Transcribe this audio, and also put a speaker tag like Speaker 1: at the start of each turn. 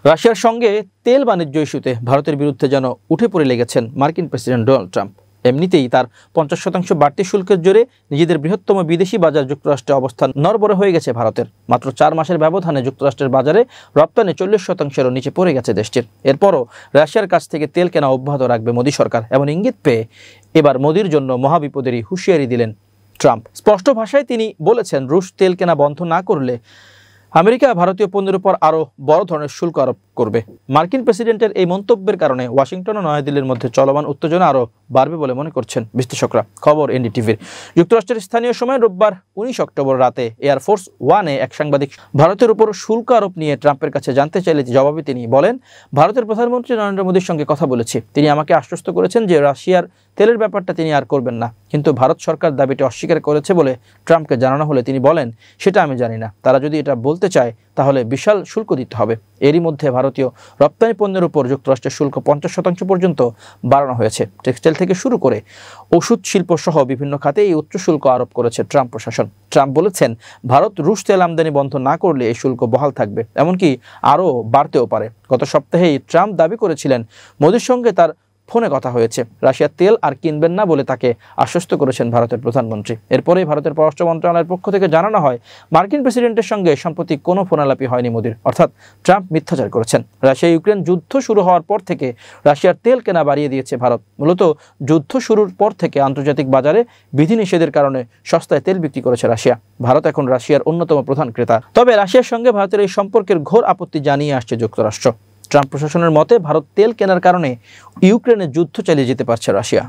Speaker 1: রাশিয়ার সঙ্গে তেল বাণিজ্য ইস্যুতে ভারতের বিরুদ্ধে যেন উঠে পড়ে লেগেছেন মার্কিন প্রেসিডেন্ট ডোনাল্ড ট্রাম্প। এমনিতেই তার 50% বাড়তি শুল্কের জোরে নিজেদের বৃহত্তম বিদেশি বাজার যুক্তরাষ্ট্রে অবস্থান নড়বড়ে হয়ে গেছে ভারতের। মাত্র 4 মাসের ব্যবধানে যুক্তরাষ্ট্রের বাজারে রপ্তানি 40%-এরও নিচে পড়ে গেছে দেশটির। এরপরও রাশিয়ার কাছ থেকে তেল কেনা অব্যাহত রাখবে মোদী সরকার, এমন ইঙ্গিত পেয়ে এবার মোদীর জন্য মহাবিপদেরই হুঁশিয়ারি দিলেন ট্রাম্প। স্পষ্ট ভাষায় তিনি বলেছেন, রুশ তেল কেনা বন্ধ না করলে আমেরিকা ভারতীয় পণ্যের উপর আরও বড় ধরনের শুল্ক আরোপ করবে। মার্কিন প্রেসিডেন্টের এই মন্তব্যের কারণে ওয়াশিংটন ও নয়াদিল্লির মধ্যে চলমান উত্তেজনা আরও বাড়বে বলে মনে করছেন বিশ্লেষকরা। খবর এনডিটিভির। যুক্তরাষ্ট্রের স্থানীয় সময় রোববার 19 অক্টোবর রাতে এয়ারফোর্স ওয়ানে এক সাংবাদিক ভারতের উপর শুল্ক আরোপ নিয়ে ট্রাম্পের কাছে জানতে চাইলে জবাবে তিনি বলেন, ভারতের প্রধানমন্ত্রী নরেন্দ্র মোদীর সঙ্গে কথা বলেছি। তিনি আমাকে আশ্বস্ত করেছেন যে রাশিয়ার তেলের ব্যাপারটা তিনি আর করবেন না, কিন্তু ভারত সরকার দাবিটি অস্বীকার করেছে বলে ট্রাম্পকে জানানো হলে তিনি বলেন, সেটা আমি জানি না। তারা যদি এটা বলতে চায় তাহলে বিশাল শুল্ক দিতে হবে। এরই মধ্যে ভারতীয় রপ্তানি পণ্যের উপর যুক্তরাষ্ট্রের শুল্ক 50% পর্যন্ত বাড়ানো হয়েছে। টেক্সটাইল থেকে শুরু করে ওষুধ শিল্প সহ বিভিন্ন খাতে এই উচ্চ শুল্ক আরোপ করেছে ট্রাম্প প্রশাসন। ট্রাম্প বলেছেন, ভারত রুশ তেল আমদানি বন্ধ না করলে এই শুল্ক বহাল থাকবে, এমনকি আরও বাড়তেও পারে। গত সপ্তাহেই ট্রাম্প দাবি করেছিলেন মোদীর সঙ্গে তার ফোনে কথা হয়েছে। রাশিয়ার তেল আর কিনবেন না বলে তাকে আশ্বস্ত করেছেন ভারতের প্রধানমন্ত্রী। এরপরেই ভারতের পররাষ্ট্র মন্ত্রণালয়ের পক্ষ থেকে জানানো হয়, মার্কিন প্রেসিডেন্টের সঙ্গে সম্প্রতি কোনো ফোনালাপি হয়নি মোদীর, অর্থাৎ ট্রাম্প মিথ্যাচার করেছেন। রাশিয়া ইউক্রেন যুদ্ধ শুরু হওয়ার পর থেকে রাশিয়ার তেল কেনা বাড়িয়ে দিয়েছে ভারত। মূলত যুদ্ধ শুরুর পর থেকে আন্তর্জাতিক বাজারে বিধিনিষেধের কারণে সস্তায় তেল বিক্রি করেছে রাশিয়া। ভারত এখন রাশিয়ার অন্যতম প্রধান ক্রেতা। তবে রাশিয়ার সঙ্গে ভারতের এই সম্পর্কের ঘোর আপত্তি জানিয়ে আসছে যুক্তরাষ্ট্র। ট্রাম্প প্রশাসনের মতে, ভারত তেল কেনার কারণে ইউক্রেনে যুদ্ধ চালিয়ে যেতে পারছে রাশিয়া।